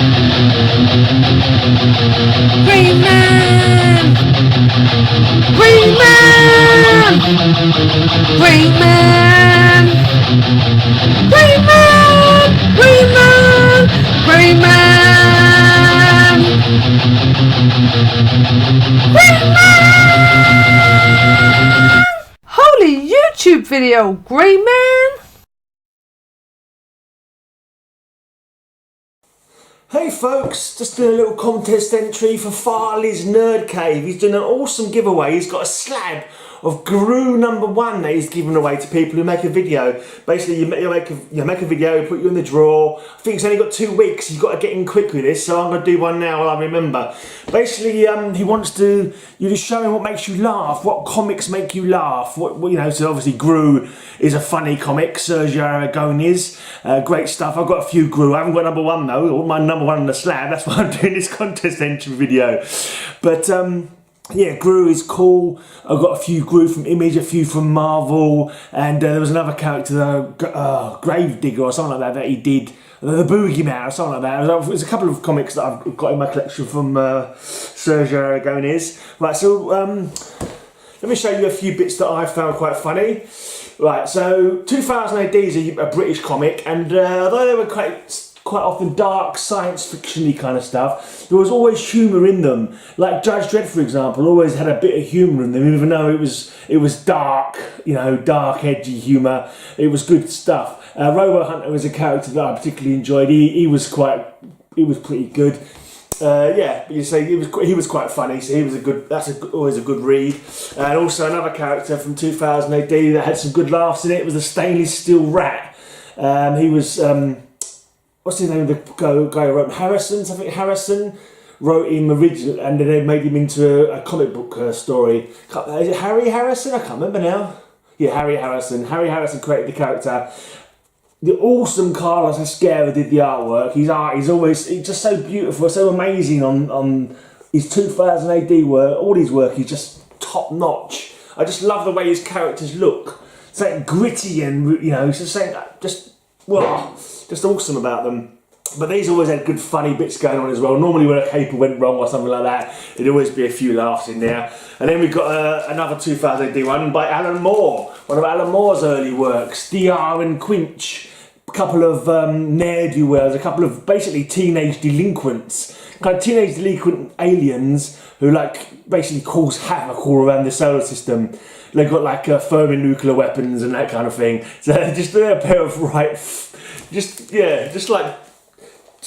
Green Man! Green Man! Green Man! Green Man! Green Man! Green Man! Green Man! Holy YouTube video, Green Man! Hey folks, just doing a little contest entry for Farley's Nerdcave. He's doing an awesome giveaway. He's got a slab of Groo #1 that he's giving away to people who make a video. Basically, you make a video, you put you in the draw. I think it's only got 2 weeks. You've got to get in quick with this, so I'm going to do one now while I remember. Basically, he wants you to show him what makes you laugh, what comics make you laugh. What you know, so obviously Groo is a funny comic. Sergio Aragonés, great stuff. I've got a few Groo. I haven't got #1 though. My #1 on the slab. That's why I'm doing this contest entry video. But yeah, Groo is cool. I've got a few Groo from Image, a few from Marvel, and there was another character, Gravedigger or something like that he did. The Boogeyman or something like that. There's a couple of comics that I've got in my collection from Sergio Aragonés. Right, so let me show you a few bits that I found quite funny. Right, so 2000 AD is a British comic, and although they were quite often dark science fiction-y kind of stuff, there was always humour in them. Like Judge Dredd, for example, always had a bit of humour in them, even though it was dark, you know, dark, edgy humour. It was good stuff. Robo Hunter was a character that I particularly enjoyed. He was pretty good. Yeah, but you say he was quite funny, so always a good read. And also another character from 2000 AD that had some good laughs in it was the Stainless Steel Rat. He was what's his name? The guy who wrote Harrison. I think Harrison wrote him originally, and then they made him into a comic book story. Is it Harry Harrison? I can't remember now. Yeah, Harry Harrison. Harry Harrison created the character. The awesome Carlos Esquerra did the artwork. He's just so beautiful, so amazing on his 2000 AD work. All his work is just top notch. I just love the way his characters look. Something gritty and, you know, just awesome about them. But these always had good funny bits going on as well. Normally when a caper went wrong or something like that, there'd always be a few laughs in there. And then we've got another 2000 AD one by Alan Moore, one of Alan Moore's early works, DR and Quinch. A couple of ne'er-do-wells, a couple of basically teenage delinquents, kind of teenage delinquent aliens who basically cause havoc all around the solar system. They've got thermonuclear weapons and that kind of thing. So they're a pair of just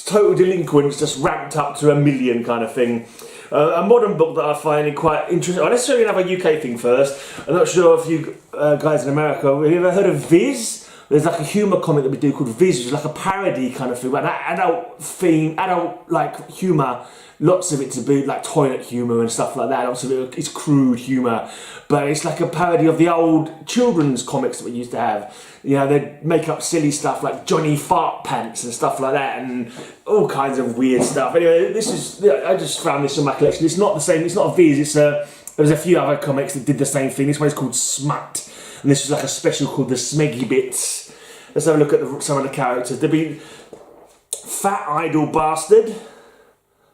total delinquents, just ramped up to 1,000,000 kind of thing. A modern book that I find quite interesting. Let's show you another UK thing first. I'm not sure if you guys in America, have you ever heard of Viz? There's like a humour comic that we do called Viz, which is like a parody kind of thing, but that adult humour. Lots of it to be like toilet humour and stuff like that. Lots of it is crude humour, but it's like a parody of the old children's comics that we used to have. You know, they'd make up silly stuff like Johnny Fart Pants and stuff like that, and all kinds of weird stuff. Anyway, I just found this in my collection. It's not the same. It's not a Viz. There's a few other comics that did the same thing. This one is called Smut, and this was like a special called the Smeggy Bits. Let's have a look at some of the characters. There'd be Fat Idle Bastard.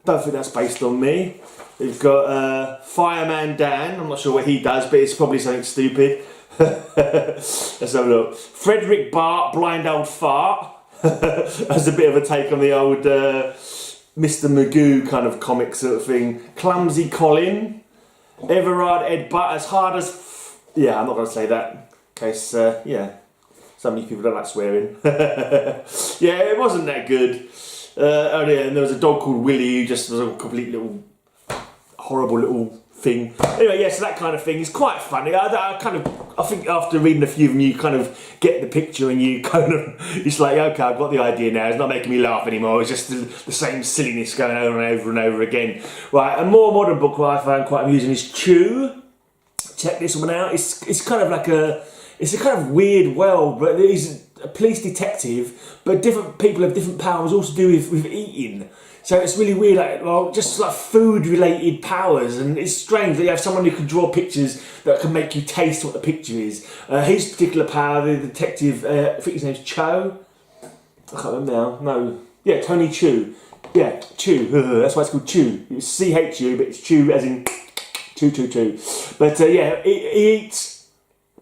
Don't think that's based on me. We've got Fireman Dan. I'm not sure what he does, but it's probably something stupid. Let's have a look. Frederick Bart, Blind Old Fart. That's a bit of a take on the old Mr. Magoo kind of comic sort of thing. Clumsy Colin. Everard Ed Butt, as hard as... yeah, I'm not going to say that. In case, yeah, so many people don't like swearing. Yeah, it wasn't that good. Oh yeah, and there was a dog called Willie who just was a complete little horrible little thing. Anyway, yeah, so that kind of thing is quite funny. I think after reading a few of them, you kind of get the picture and you kind of, it's like, okay, I've got the idea now. It's not making me laugh anymore. It's just the same silliness going over and over and over again. Right, a more modern book that I found quite amusing is Chew. Check this one out. It's kind of like it's a kind of weird world, but he's a police detective, but different people have different powers, also to do with eating. So it's really weird, just like food-related powers, and it's strange that you have someone who can draw pictures that can make you taste what the picture is. His particular power, the detective, I think his name's Cho. I can't remember now. No, yeah, Tony Chu. Yeah, chew. That's why it's called chew. It's CHU, but it's chew as in chew. But yeah, he eats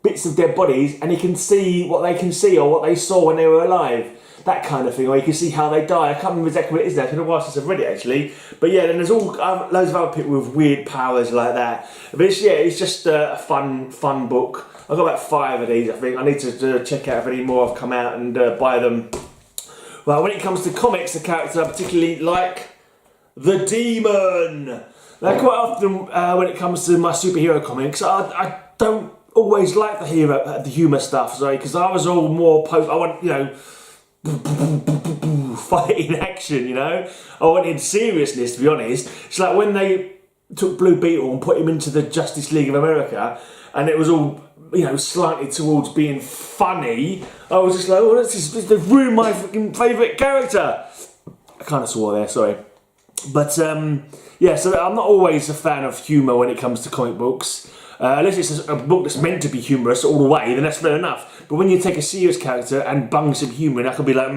bits of dead bodies, and he can see what they can see or what they saw when they were alive. That kind of thing, or you can see how they die. I can't remember exactly what it is now. It's been a while since I've read it actually. But yeah, then there's all loads of other people with weird powers like that. But it's just a fun book. I've got about 5 of these, I think. I need to check out if any more have come out and buy them. Well, when it comes to comics, the character I particularly like, the Demon. Now, quite often when it comes to my superhero comics, I don't always like the humour stuff, sorry, because I was all more I want, you know, fighting action, you know. I wanted seriousness, to be honest. It's like when they took Blue Beetle and put him into the Justice League of America, and it was all, you know, slanted towards being funny. I was just like, oh, they've ruined my fucking favourite character. I kind of swore there, sorry. But yeah, so I'm not always a fan of humour when it comes to comic books. Unless it's a book that's meant to be humorous all the way, then that's fair enough. But when you take a serious character and bung some humour in, I could be like,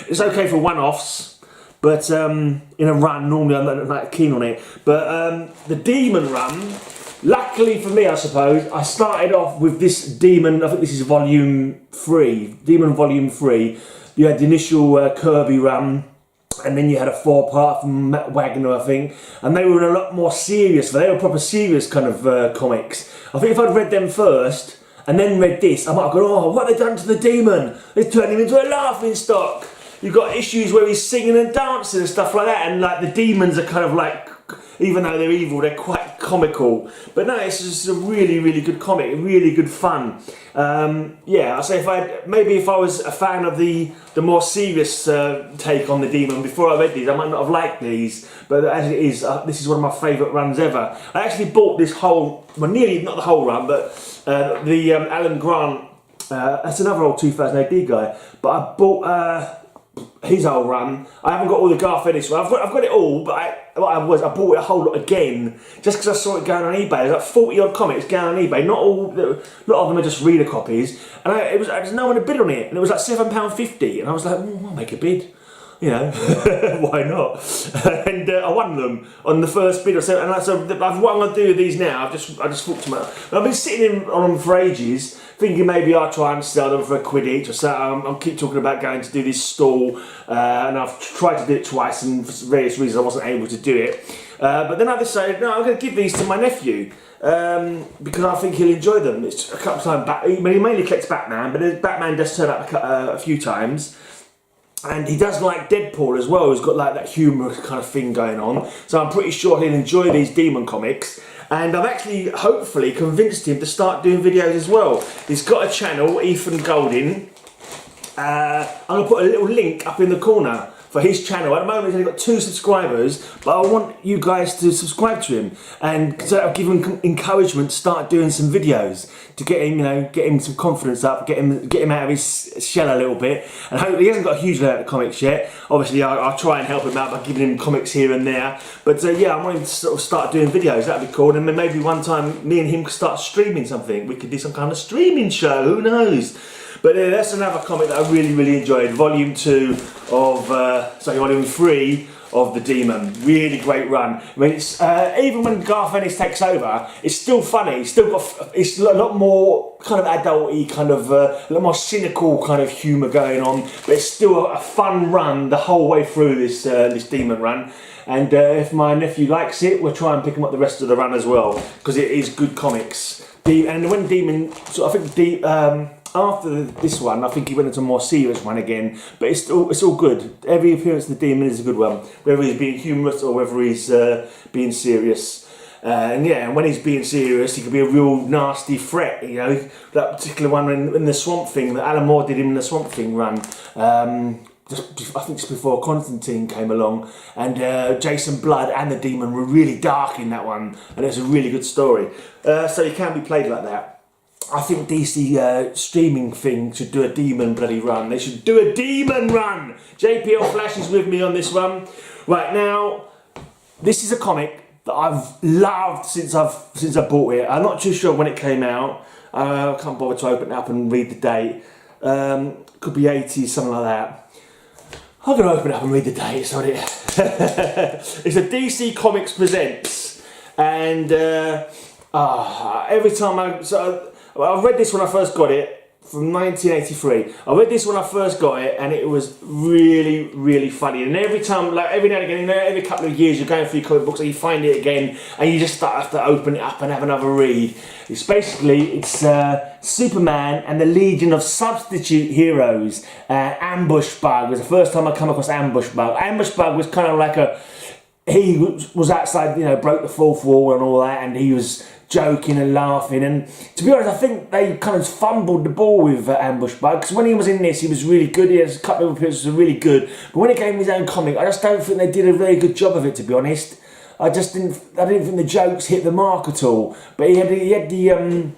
it's okay for one-offs, but in a run, normally I'm not that keen on it. But the Demon run, luckily for me, I suppose, I started off with this Demon, I think this is volume 3, Demon volume 3. You had the initial Kirby run, and then you had a 4-part from Matt Wagner, I think, and they were a lot more serious. They were proper serious kind of comics. I think if I'd read them first and then read this, I might have gone, oh, what have they done to the Demon? They've turned him into a laughing stock. You've got issues where he's singing and dancing and stuff like that, and like the demons are kind of like, even though they're evil, they're quite comical. But no, it's just a really, really good comic, really good fun. Yeah, I say if I was a fan of the more serious take on the Demon before I read these, I might not have liked these. But as it is, this is one of my favourite runs ever. I actually bought this whole, well, nearly not the whole run, but the Alan Grant. That's another old 2000 AD guy. But I bought his whole run. I haven't got all the Garth Ennis. I've got it all, but I bought it a whole lot again just because I saw it going on eBay. There's like 40 odd comics going on eBay. Not all, a lot of them are just reader copies. And there's no one to bid on it, and it was like £7.50. And I was like, I'll make a bid. You know, why not? And I won them on the first bid. So what I'm going to do with these now, I just thought to myself, I've been sitting on them for ages, thinking maybe I'll try and sell them for £1 each or so. I'll keep talking about going to do this stall, and I've tried to do it twice, and for various reasons I wasn't able to do it. But then I decided, no, I'm going to give these to my nephew. Because I think he'll enjoy them. It's a couple of times back. He mainly collects Batman, but Batman does turn up a few times. And he does like Deadpool as well, who's got like that humorous kind of thing going on. So I'm pretty sure he'll enjoy these Demon comics. And I've actually, hopefully, convinced him to start doing videos as well. He's got a channel, Ethan Golding. I'm going to put a little link up in the corner for his channel. At the moment he's only got 2 subscribers, but I want you guys to subscribe to him and sort of give him encouragement to start doing some videos to get him, you know, get him some confidence up, get him out of his shell a little bit. And hopefully he hasn't got a huge amount of comics yet. Obviously I'll try and help him out by giving him comics here and there. But yeah, I want him to sort of start doing videos. That'd be cool. And then maybe one time me and him could start streaming something. We could do some kind of streaming show. Who knows? But that's another comic that I really, really enjoyed. Volume 3 of The Demon. Really great run. I mean, it's even when Garth Ennis takes over, it's still funny. It's still got, it's a lot more kind of adult-y, kind of a lot more cynical kind of humour going on. But it's still a fun run the whole way through this this Demon run. And if my nephew likes it, we'll try and pick him up the rest of the run as well, because it is good comics. And when Demon, so I think after this one, I think he went into a more serious one again, but it's all good. Every appearance of the Demon is a good one, whether he's being humorous or whether he's being serious. And yeah, and when he's being serious, he could be a real nasty threat. You know, that particular one in the Swamp Thing that Alan Moore did him in the Swamp Thing run. I think just before Constantine came along, and Jason Blood and the Demon were really dark in that one, and it's a really good story. So he can be played like that. I think DC streaming thing should do a Demon bloody run. They should do a Demon run! JPL Flash is with me on this one. Right, now, this is a comic that I've loved since I bought it. I'm not too sure when it came out. I can't bother to open it up and read the date. Could be 80s, something like that. I'm going to open it up and read the date, it's not it. It's a DC Comics Presents, and every time I read this when I first got it, from 1983. I read this when I first got it, and it was really, really funny. And every time, like every now and again, every couple of years, you're going through your comic books and you find it again, and you just have to open it up and have another read. It's Superman and the Legion of Substitute Heroes. Ambush Bug was the first time I come across Ambush Bug. Ambush Bug was kind of like he was outside, broke the fourth wall and all that, and he was joking and laughing, and to be honest, I think they kind of fumbled the ball with Ambush Bug, because when he was in this, he was really good. He has a couple of appearances that were really good, but when he came in his own comic, I just don't think they did a very good job of it, to be honest. I didn't think the jokes hit the mark at all, but he had the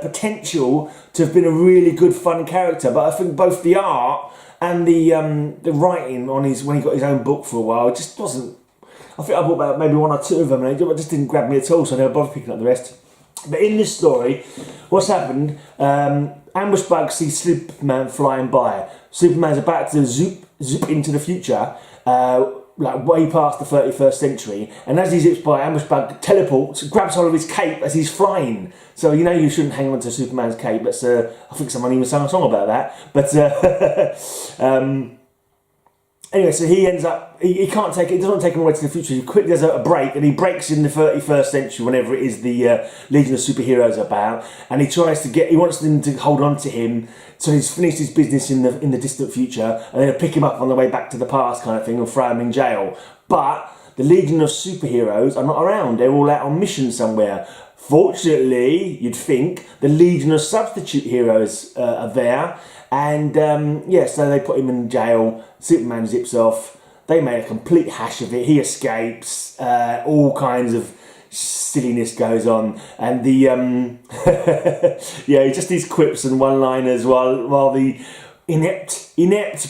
potential to have been a really good, fun character, but I think both the art and the writing on when he got his own book for a while, it just wasn't. I think I bought about maybe one or two of them, and it just didn't grab me at all, so I never bothered picking up the rest. But in this story, what's happened, Ambush Bug sees Superman flying by. Superman's about to zoop into the future, like way past the 31st century, and as he zips by, Ambush Bug teleports, grabs hold of his cape as he's flying. So you shouldn't hang on to Superman's cape. That's I think someone even sang a song about that. But anyway, so he ends up, he can't take it, doesn't take him away to the future. He quickly does a break, and he breaks in the 31st century, whenever it is the Legion of Superheroes about, and he wants them to hold on to him, so he's finished his business in the distant future, and then pick him up on the way back to the past kind of thing, and throw him in jail. But the Legion of Superheroes are not around, they're all out on mission somewhere. Fortunately, you'd think, the Legion of Substitute Heroes are there, and so they put him in jail. Superman zips off. They made a complete hash of it. He escapes. All kinds of silliness goes on, and the just these quips and one-liners while the inept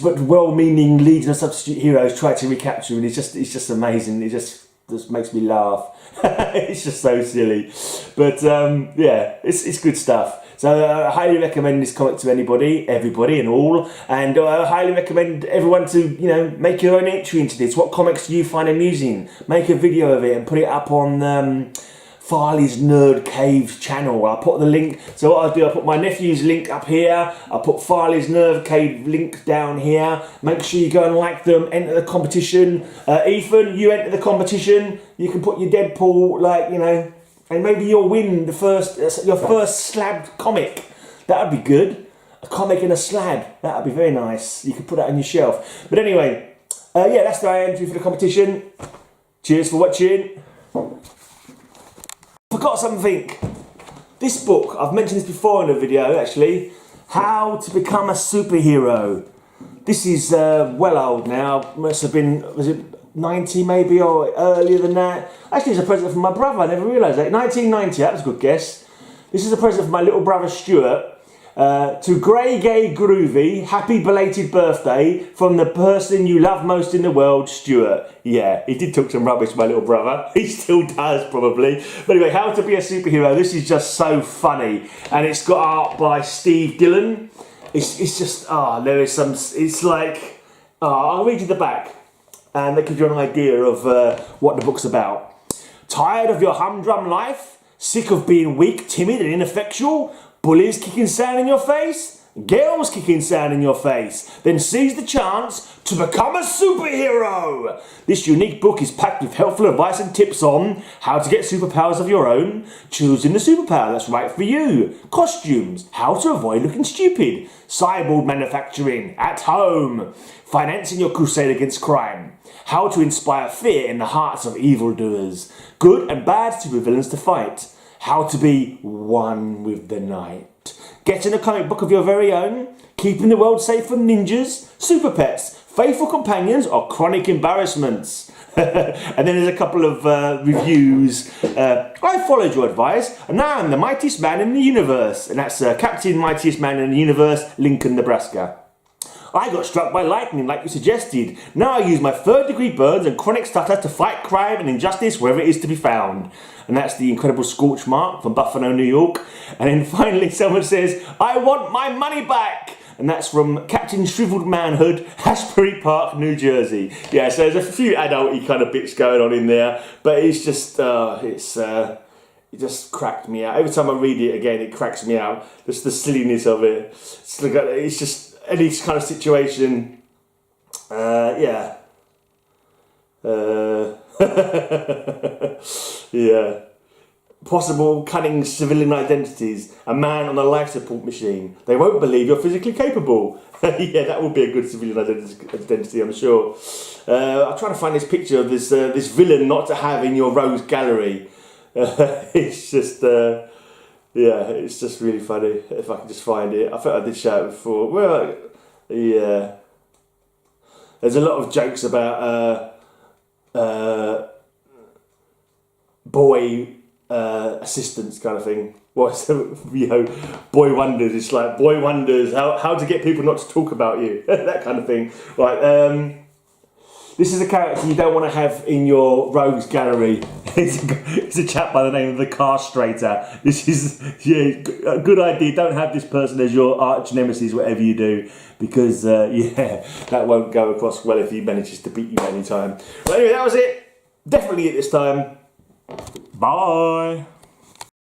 but well-meaning Legion of Substitute Heroes try to recapture him. It's just amazing. It just makes me laugh. It's just so silly, but it's good stuff. So I highly recommend this comic to everybody and all, and I highly recommend everyone to make your own entry into this. What comics do you find amusing? Make a video of it and put it up on Farley's Nerdcave channel. I'll put the link. So what I'll do, I'll put my nephew's link up here. I'll put Farley's Nerdcave link down here. Make sure you go and like them. Enter the competition. Ethan, you enter the competition. You can put your Deadpool, and maybe you'll win your first slab comic. That would be good. A comic in a slab. That would be very nice. You could put that on your shelf. But anyway, that's the entry for the competition. Cheers for watching. Forgot something. This book, I've mentioned this before in a video actually. How to Become a Superhero. This is well old now. Must have been, was it 90 maybe, or earlier than that? Actually, it's a present from my brother. I never realised that. 1990, that was a good guess. This is a present from my little brother Stuart. To Grey Gay Groovy, happy belated birthday from the person you love most in the world, Stuart. Yeah, he did talk some rubbish, my little brother. He still does, probably. But anyway, How to Be a Superhero. This is just so funny. And it's got art by Steve Dillon. It's just, there is some, it's like, I'll read you the back, and that gives you an idea of what the book's about. Tired of your humdrum life? Sick of being weak, timid and ineffectual? Bullies kicking sand in your face? Girls kicking sand in your face? Then seize the chance to become a superhero! This unique book is packed with helpful advice and tips on how to get superpowers of your own, choosing the superpower that's right for you, costumes, how to avoid looking stupid, cyborg manufacturing at home, financing your crusade against crime, how to inspire fear in the hearts of evildoers, good and bad supervillains to fight, how to be one with the night, getting a comic book of your very own, keeping the world safe from ninjas, super pets, faithful companions, or chronic embarrassments. And then there's a couple of reviews. I followed your advice, and now I'm the mightiest man in the universe. And that's Captain Mightiest Man in the Universe, Lincoln, Nebraska. I got struck by lightning like you suggested. Now I use my third-degree burns and chronic stutter to fight crime and injustice wherever it is to be found. And that's the Incredible Scorch Mark from Buffalo, New York. And then finally someone says, I want my money back. and that's from Captain Shriveled Manhood, Asbury Park, New Jersey. Yeah, so there's a few adult-y kind of bits going on in there, but it's just, it just cracked me out. Every time I read it again, it cracks me out. Just the silliness of it. It's just any kind of situation. Yeah. Yeah. Possible cunning civilian identities. A man on a life support machine. They won't believe you're physically capable. Yeah, that would be a good civilian identity, I'm sure. I'm trying to find this picture of this villain not to have in your rogues gallery. It's just, yeah, it's just really funny. If I can just find it. I thought I did show it before. Well, yeah. There's a lot of jokes about boy assistants kind of thing. What's boy wonders? It's like boy wonders how to get people not to talk about you. That kind of thing. Right. This is a character you don't want to have in your rogues gallery. It's a chap by the name of the Castrator. This is a good idea. Don't have this person as your arch nemesis, whatever you do, because yeah, that won't go across well if he manages to beat you any time. Well, anyway, that was it. Definitely it this time. Bye.